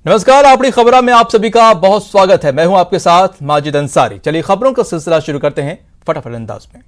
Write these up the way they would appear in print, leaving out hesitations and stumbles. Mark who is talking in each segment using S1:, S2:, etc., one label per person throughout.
S1: नमस्कार, अपनी खबरों में आप सभी का बहुत स्वागत है। मैं हूं आपके साथ माजिद अंसारी। चलिए खबरों का सिलसिला शुरू करते हैं फटाफट अंदाज में।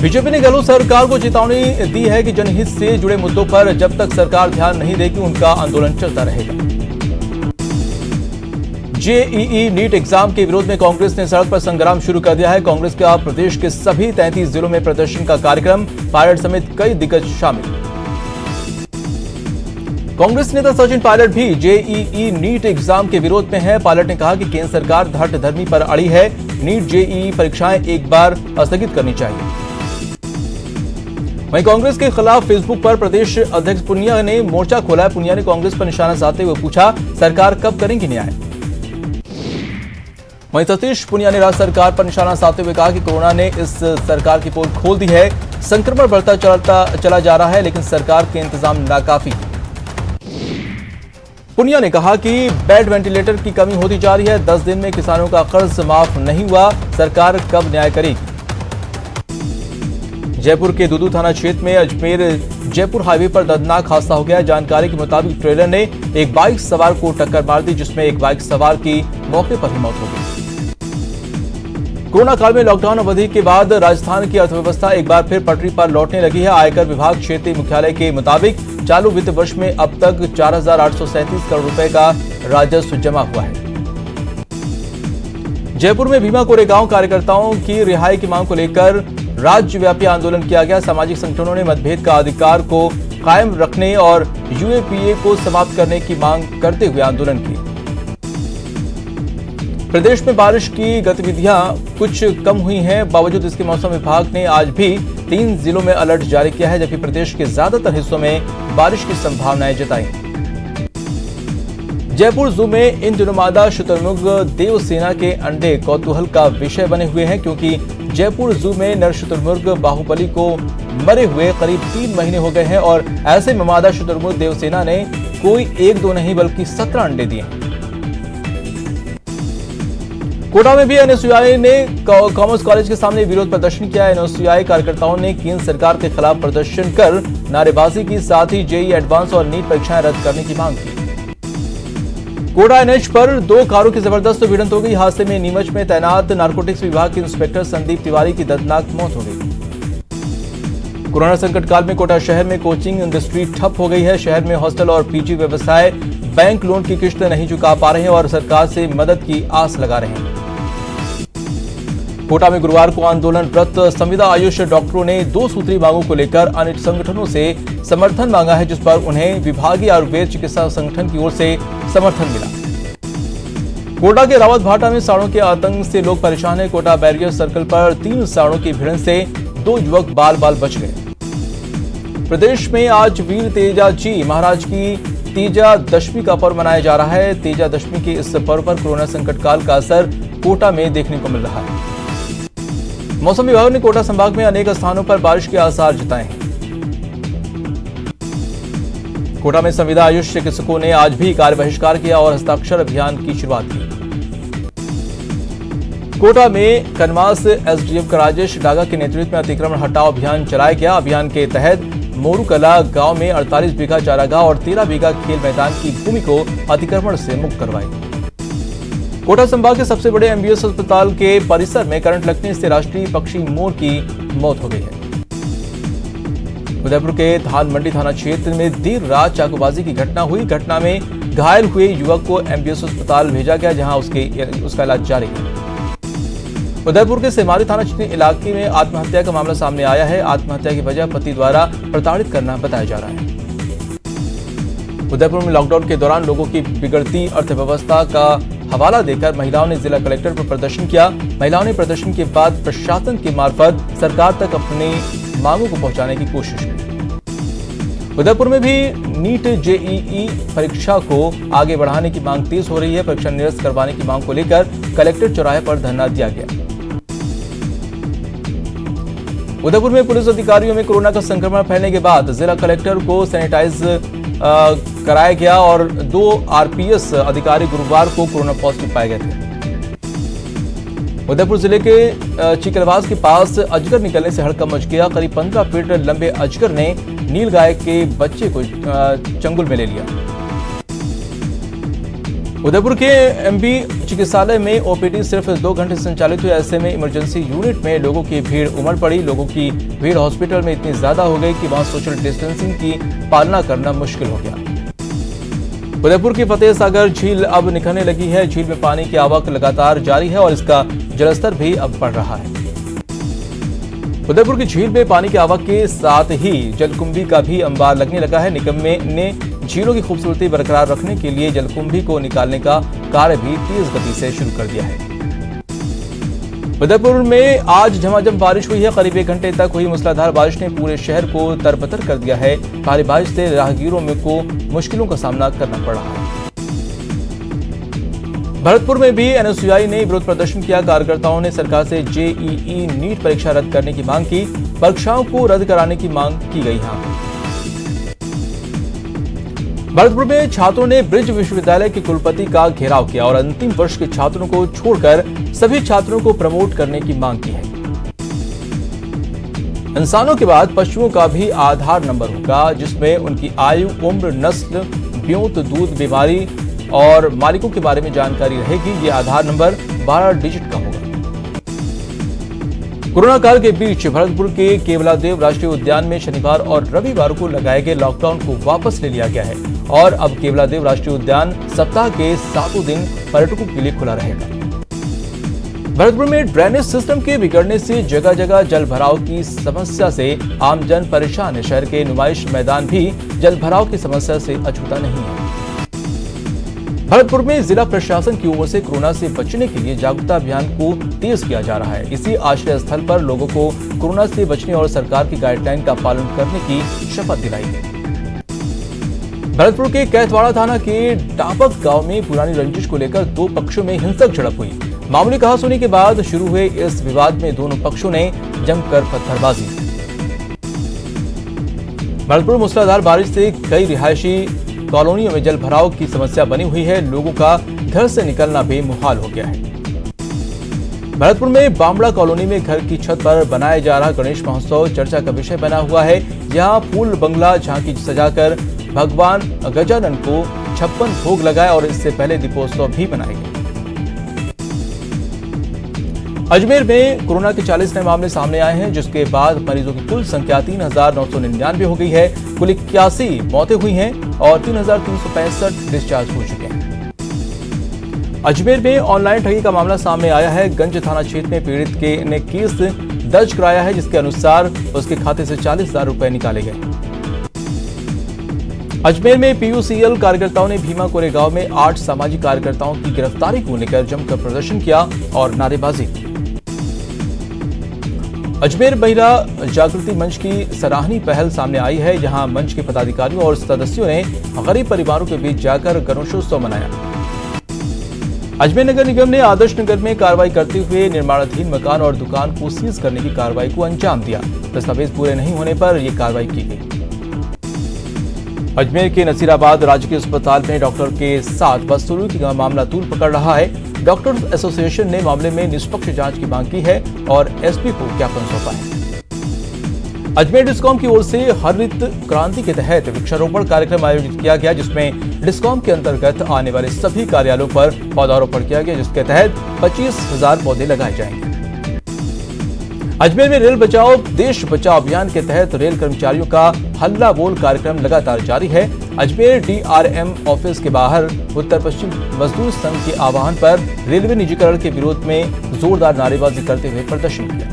S1: बीजेपी ने गहलोत सरकार को चेतावनी दी है कि जनहित से जुड़े मुद्दों पर जब तक सरकार ध्यान नहीं देगी उनका आंदोलन चलता रहेगा। जेईई नीट एग्जाम के विरोध में कांग्रेस ने सड़क पर संग्राम शुरू कर दिया है। कांग्रेस का प्रदेश के सभी 33 जिलों में प्रदर्शन का कार्यक्रम, पायलट समेत कई दिग्गज शामिल। कांग्रेस नेता सचिन पायलट भी जेईई नीट एग्जाम के विरोध में है। पायलट ने कहा कि केंद्र सरकार धर्मधर्मी पर अड़ी है। नीट जेईई परीक्षाएं एक बार स्थगित करनी चाहिए। वहीं कांग्रेस के खिलाफ फेसबुक पर प्रदेश अध्यक्ष पुनिया ने मोर्चा खोला है। पुनिया ने कांग्रेस पर निशाना साधते हुए पूछा, सरकार कब करेंगी न्याय। वहीं सतीश पुनिया ने राज्य सरकार पर निशाना साधते हुए कहा कि कोरोना ने इस सरकार की पोल खोल दी है। संक्रमण बढ़ता चला जा रहा है, लेकिन सरकार के इंतजाम नाकाफी है। पुनिया ने कहा कि बेड वेंटिलेटर की कमी होती जा रही है। 10 दिन में किसानों का कर्ज माफ नहीं हुआ, सरकार कब न्याय करेगी। जयपुर के दूदू थाना क्षेत्र में अजमेर जयपुर हाईवे पर दर्दनाक हादसा हो गया। जानकारी के मुताबिक ट्रेलर ने एक बाइक सवार को टक्कर मार दी, जिसमें एक बाइक सवार की मौके पर ही मौत हो गई। कोरोना काल में लॉकडाउन अवधि के बाद राजस्थान की अर्थव्यवस्था एक बार फिर पटरी पर लौटने लगी है। आयकर विभाग क्षेत्रीय मुख्यालय के मुताबिक चालू वित्त वर्ष में अब तक 4,837 करोड़ रुपए का राजस्व जमा हुआ है। जयपुर में भीमा कोरेगांव कार्यकर्ताओं की रिहाई की मांग को लेकर राज्यव्यापी आंदोलन किया गया। सामाजिक संगठनों ने मतभेद का अधिकार को कायम रखने और यूएपीए को समाप्त करने की मांग करते हुए आंदोलन की। प्रदेश में बारिश की गतिविधियां कुछ कम हुई हैं। बावजूद इसके मौसम विभाग ने आज भी 3 जिलों में अलर्ट जारी किया है, जबकि प्रदेश के ज्यादातर हिस्सों में बारिश की संभावनाएं जताई। जयपुर जू में इन दिनों मादा शुतुरमुर्ग देवसेना के अंडे कौतूहल का विषय बने हुए हैं, क्योंकि जयपुर जू में नर शुतुरमुर्ग बाहुबली को मरे हुए करीब 3 महीने हो गए हैं और ऐसे में मादा शुतुरमुर्ग देवसेना ने कोई 1-2 नहीं बल्कि 17 अंडे दिए हैं। कोटा में भी एनएसयूआई ने कॉमर्स कॉलेज के सामने विरोध प्रदर्शन किया। एनएसयूआई कार्यकर्ताओं ने केंद्र सरकार के खिलाफ प्रदर्शन कर नारेबाजी की, साथ ही जेईई एडवांस और नीट परीक्षाएं रद्द करने की मांग की। कोटा एनएच पर 2 कारों की जबरदस्त भिड़ंत हो गई। हादसे में नीमच में तैनात नारकोटिक्स विभाग के इंस्पेक्टर संदीप तिवारी की दर्दनाक मौत हो गई। कोरोना संकट काल में कोटा शहर में कोचिंग इंडस्ट्री ठप हो गई है। शहर में हॉस्टल और पीजी व्यवसाय बैंक लोन की किश्त नहीं चुका पा रहे हैं और सरकार से मदद की आस लगा रहे हैं। कोटा में गुरुवार को आंदोलनरत संविदा आयुष डॉक्टरों ने 2 सूत्री मांगों को लेकर अन्य संगठनों से समर्थन मांगा है, जिस पर उन्हें विभागीय आयुर्वेद चिकित्सा संगठन की ओर से समर्थन मिला। कोटा के रावत भाटा में सांडों के आतंक से लोग परेशान हैं। कोटा बैरियर सर्कल पर 3 सांडों की भिड़ंत से 2 युवक बाल बाल बच गए। प्रदेश में आज वीर तेजा जी महाराज की तेजा दशमी का पर्व मनाया जा रहा है। तेजा दशमी के इस पर्व पर कोरोना संकट काल का असर कोटा में देखने को मिल रहा है। मौसम विभाग ने कोटा संभाग में अनेक स्थानों पर बारिश के आसार जताए हैं। कोटा में संविदा आयुष चिकित्सकों ने आज भी कार्य बहिष्कार किया और हस्ताक्षर अभियान की शुरुआत की। कोटा में कनवास एसडीएम राजेश डागा के नेतृत्व में अतिक्रमण हटाओ अभियान चलाया गया। अभियान के तहत मोरूकला गांव में 48 बीघा चारागाह और 13 बीघा खेल मैदान की भूमि को अतिक्रमण से मुक्त करवाई। कोटा संभाग के सबसे बड़े एमबीएस अस्पताल के परिसर में करंट लगने से राष्ट्रीय पक्षी मोर की मौत हो गई है। उदयपुर के धान मंडी थाना क्षेत्र में देर रात चाकूबाजी की घटना हुई। घटना में घायल हुए युवक को एमबीएस अस्पताल भेजा गया, जहां उसका इलाज जारी है। उदयपुर के सेमारी थाना क्षेत्र इलाके में आत्महत्या का मामला सामने आया है। आत्महत्या की वजह पति द्वारा प्रताड़ित करना बताया जा रहा है। उदयपुर में लॉकडाउन के दौरान लोगों की बिगड़ती अर्थव्यवस्था का हवाला देकर महिलाओं ने जिला कलेक्टर पर प्रदर्शन किया। महिलाओं ने प्रदर्शन के बाद प्रशासन के मार्फत सरकार तक अपनी मांगों को पहुंचाने की कोशिश की। उदयपुर में भी नीट जेईई परीक्षा को आगे बढ़ाने की मांग तेज हो रही है। परीक्षा निरस्त करवाने की मांग को लेकर कलेक्टर चौराहे पर धरना दिया गया। उदयपुर में पुलिस अधिकारियों में कोरोना का संक्रमण फैलने के बाद जिला कलेक्टर को सैनिटाइज कराया गया और 2 आरपीएस अधिकारी गुरुवार को कोरोना पॉजिटिव पाए गए थे। उदयपुर जिले के चिकलवास के पास अजगर निकलने से हड़कंप मच गया। करीब 15 फीट लंबे अजगर ने नीलगाय के बच्चे को चंगुल में ले लिया। उदयपुर के एमबी चिकित्सालय में ओपीडी सिर्फ 2 घंटे संचालित हुई। ऐसे में इमरजेंसी यूनिट में लोगों की भीड़ उमड़ पड़ी। लोगों की भीड़ हॉस्पिटल में इतनी ज्यादा हो गई कि वहां सोशल डिस्टेंसिंग की पालना करना मुश्किल हो गया। उदयपुर की फतेह सागर झील अब निखरने लगी है। झील में पानी की आवक लगातार जारी है और इसका जलस्तर भी अब बढ़ रहा है। उदयपुर की झील में पानी की आवक के साथ ही जलकुंभी का भी अंबार लगने लगा है। निगम ने झीलों की खूबसूरती बरकरार रखने के लिए जलकुंभी को निकालने का कार्य भी तेज गति से शुरू कर दिया है। उदयपुर में आज झमाझम बारिश हुई है। करीब 1 घंटे तक हुई मूसलाधार बारिश ने पूरे शहर को तरबतर कर दिया है। भारी बारिश से राहगीरों को मुश्किलों का सामना करना पड़ रहा है। भरतपुर में भी एनएसयूआई ने विरोध प्रदर्शन किया। कार्यकर्ताओं ने सरकार से जेईई नीट परीक्षा रद्द करने की मांग की। परीक्षाओं को रद्द कराने की मांग की गई। भरतपुर में छात्रों ने ब्रिज विश्वविद्यालय के कुलपति का घेराव किया और अंतिम वर्ष के छात्रों को छोड़कर सभी छात्रों को प्रमोट करने की मांग की है। इंसानों के बाद पशुओं का भी आधार नंबर होगा, जिसमें उनकी आयु, उम्र, नस्ल, ब्योंत, दूध, बीमारी और मालिकों के बारे में जानकारी रहेगी। ये आधार नंबर 12 डिजिट का होगा। कोरोना काल के बीच भरतपुर के केवलादेव राष्ट्रीय उद्यान में शनिवार और रविवार को लगाए गए लॉकडाउन को वापस ले लिया गया है और अब केवलादेव राष्ट्रीय उद्यान सप्ताह के 7 दिन पर्यटकों के लिए खुला रहेगा। भरतपुर में ड्रेनेज सिस्टम के बिगड़ने से जगह जगह जल भराव की समस्या से आमजन परेशान है। शहर के नुमाइश मैदान भी जल भराव की समस्या से अछूता नहीं है। भरतपुर में जिला प्रशासन की ओर से कोरोना से बचने के लिए जागरूकता अभियान को तेज किया जा रहा है। इसी आश्रय स्थल पर लोगों को कोरोना से बचने और सरकार की गाइडलाइन का पालन करने की शपथ दिलाई गई। भरतपुर के कैथवाड़ा थाना के टापक गांव में पुरानी रंजिश को लेकर 2 पक्षों में हिंसक झड़प हुई। मामूली कहासुनी के बाद शुरू हुए इस विवाद में दोनों पक्षों ने जमकर पत्थरबाजी। भरतपुर मूसलाधार बारिश से कई रिहायशी कॉलोनियों में जल भराव की समस्या बनी हुई है। लोगों का घर से निकलना बेमुहाल हो गया है। भरतपुर में बामड़ा कॉलोनी में घर की छत पर बनाया जा रहा गणेश महोत्सव चर्चा का विषय बना हुआ है। यहाँ फूल बंगला झांकी सजाकर भगवान गजानन को 56 भोग लगाए और इससे पहले दीपोत्सव भी मनाए गए। अजमेर में कोरोना के 40 नए मामले सामने आए हैं, जिसके बाद मरीजों की कुल संख्या 3999 हो गई है। कुल 81 मौतें हुई हैं और 3365 डिस्चार्ज हो चुके हैं। अजमेर में ऑनलाइन ठगी का मामला सामने आया है। गंज थाना क्षेत्र में पीड़ित ने केस दर्ज कराया है, जिसके अनुसार उसके खाते से 40,000 रुपए निकाले गए। अजमेर में पीयूसीएल कार्यकर्ताओं ने भीमा कोरेगांव में 8 सामाजिक कार्यकर्ताओं की गिरफ्तारी को लेकर जमकर प्रदर्शन किया और नारेबाजी की। अजमेर महिला जागृति मंच की सराहनीय पहल सामने आई है, जहां मंच के पदाधिकारियों और सदस्यों ने गरीब परिवारों के बीच जाकर गणेशोत्सव मनाया। अजमेर नगर निगम ने आदर्श नगर में कार्रवाई करते हुए निर्माणाधीन मकान और दुकान को सीज करने की कार्रवाई को अंजाम दिया। दस्तावेज पूरे नहीं होने पर यह कार्रवाई की गई। अजमेर के नसीराबाद राजकीय अस्पताल में डॉक्टर के साथ बदसलूकी का मामला तूल पकड़ रहा है। डॉक्टर्स एसोसिएशन ने मामले में निष्पक्ष जांच की मांग की है और एसपी को ज्ञापन सौंपा है। अजमेर डिस्कॉम की ओर से हरित क्रांति के तहत वृक्षारोपण कार्यक्रम आयोजित किया गया, जिसमें डिस्कॉम के अंतर्गत आने वाले सभी कार्यालयों पर पौधारोपण किया गया, जिसके तहत 25,000 पौधे लगाए जाएंगे। अजमेर में रेल बचाओ देश बचाओ अभियान के तहत रेल कर्मचारियों का हल्ला बोल कार्यक्रम लगातार जारी है। अजमेर डीआरएम ऑफिस के बाहर उत्तर पश्चिम मजदूर संघ के आह्वान पर रेलवे निजीकरण के विरोध में जोरदार नारेबाजी करते हुए प्रदर्शन किया।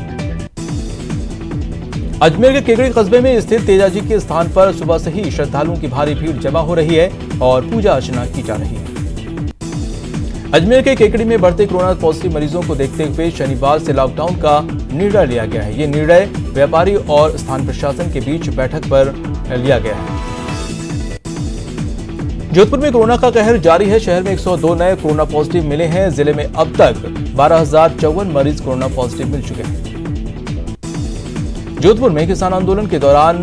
S1: अजमेर के केकड़ी कस्बे में स्थित तेजाजी के स्थान पर सुबह से ही श्रद्धालुओं की भारी भीड़ जमा हो रही है और पूजा अर्चना की जा रही है। अजमेर के केकड़ी में बढ़ते कोरोना पॉजिटिव मरीजों को देखते हुए शनिवार से लॉकडाउन का निर्णय लिया गया है। ये निर्णय व्यापारी और स्थानीय प्रशासन के बीच बैठक पर लिया गया है। जोधपुर में कोरोना का कहर जारी है। शहर में 102 नए कोरोना पॉजिटिव मिले हैं। जिले में अब तक 12,054 मरीज कोरोना पॉजिटिव मिल चुके हैं। जोधपुर में किसान आंदोलन के दौरान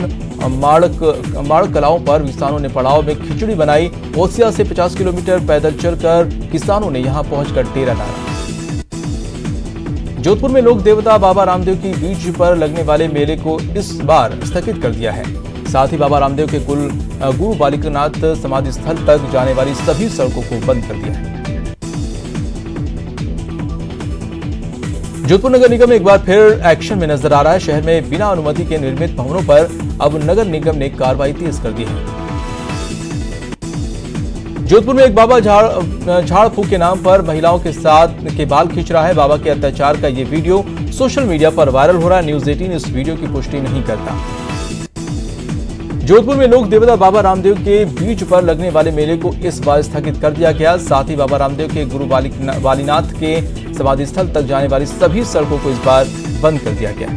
S1: माड़क कलाओं पर किसानों ने पड़ाव में खिचड़ी बनाई। ओसिया से 50 किलोमीटर पैदल चलकर किसानों ने यहां पहुंचकर डेरा डाला। जोधपुर में लोक देवता बाबा रामदेव की बीज पर लगने वाले मेले को इस बार स्थगित कर दिया है। साथ ही बाबा रामदेव के गुरु बालिकनाथ समाधि स्थल तक जाने वाली सभी सड़कों को बंद कर दिया है। जोधपुर नगर निगम एक बार फिर एक्शन में नजर आ रहा है। शहर में बिना अनुमति के निर्मित भवनों पर अब नगर निगम ने कार्रवाई तेज कर दी है। जोधपुर में एक बाबा झाड़ फूक के नाम पर महिलाओं के साथ के बाल खींच रहा है। बाबा के अत्याचार का ये वीडियो सोशल मीडिया पर वायरल हो रहा है। न्यूज 18 इस वीडियो की पुष्टि नहीं करता। जोधपुर में लोक देवता बाबा रामदेव के बीच पर लगने वाले मेले को इस बार स्थगित कर दिया गया। साथ ही बाबा रामदेव के गुरु वालीनाथ के समाधि स्थल तक जाने वाली सभी सड़कों को इस बार बंद कर दिया गया।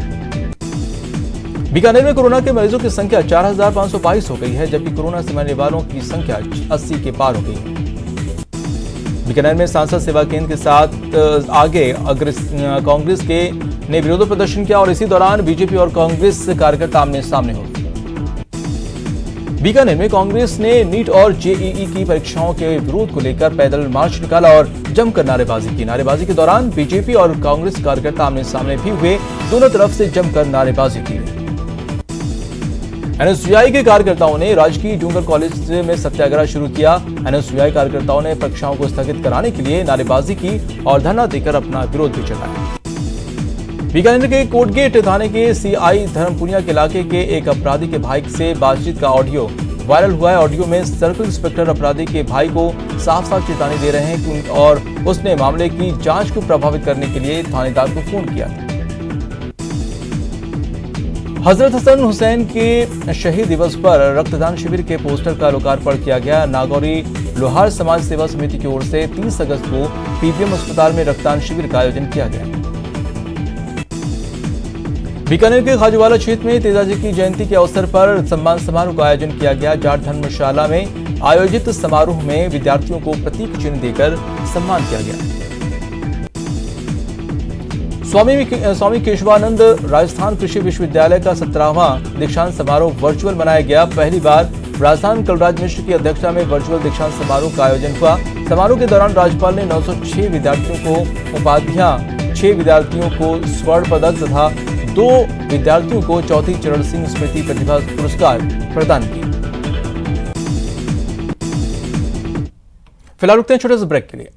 S1: बीकानेर में कोरोना के मरीजों की संख्या 4522 हो गई है, जबकि कोरोना से मरने वालों की संख्या 80 के पार हो गई है। बीकानेर में सांसद सेवा केंद्र के साथ आगे कांग्रेस के ने विरोध प्रदर्शन किया और इसी दौरान बीजेपी और कांग्रेस कार्यकर्ता आमने सामने हो गए। बीकानेर में कांग्रेस ने नीट और जेईई की परीक्षाओं के विरोध को लेकर पैदल मार्च निकाला और जमकर नारेबाजी की। नारेबाजी के दौरान बीजेपी और कांग्रेस कार्यकर्ता आमने सामने भी हुए। दोनों तरफ से जमकर नारेबाजी की। एनएसयूआई के कार्यकर्ताओं ने राजकीय जूनियर कॉलेज में सत्याग्रह शुरू किया। एनएसयूआई कार्यकर्ताओं ने परीक्षाओं को स्थगित कराने के लिए नारेबाजी की और धरना देकर अपना विरोध भी जताया। बीकानेर के कोटगेट थाने के सीआई धर्मपुनिया के इलाके के एक अपराधी के भाई से बातचीत का ऑडियो वायरल हुआ है। ऑडियो में सर्कल इंस्पेक्टर अपराधी के भाई को साफ साफ चेतावनी दे रहे हैं और उसने मामले की जांच को प्रभावित करने के लिए थानेदार को फोन किया था। हजरत हसन हुसैन के शहीद दिवस पर रक्तदान शिविर के पोस्टर का लोकार्पण किया गया। नागौरी लोहार समाज सेवा समिति की ओर से 30 अगस्त को पीपीएम अस्पताल में रक्तदान शिविर का आयोजन किया गया। बीकानेर के खाजूवाला क्षेत्र में तेजाजी की जयंती के अवसर पर सम्मान समारोह का आयोजन किया गया। जाट धर्मशाला में आयोजित समारोह में विद्यार्थियों को प्रतीक चिन्ह देकर सम्मान किया गया। स्वामी केशवानंद राजस्थान कृषि विश्वविद्यालय का 17वां दीक्षांत समारोह वर्चुअल मनाया गया। पहली बार राजस्थान कलराज मिश्र की अध्यक्षता में वर्चुअल दीक्षांत समारोह का आयोजन हुआ। समारोह के दौरान राज्यपाल ने 906 विद्यार्थियों को उपाधियां, 6 विद्यार्थियों को स्वर्ण पदक तथा 2 विद्यार्थियों को चौथी चरण सिंह स्मृति प्रतिभा पुरस्कार प्रदान किए। फिलहाल रुकते हैं छोटे से ब्रेक के लिए।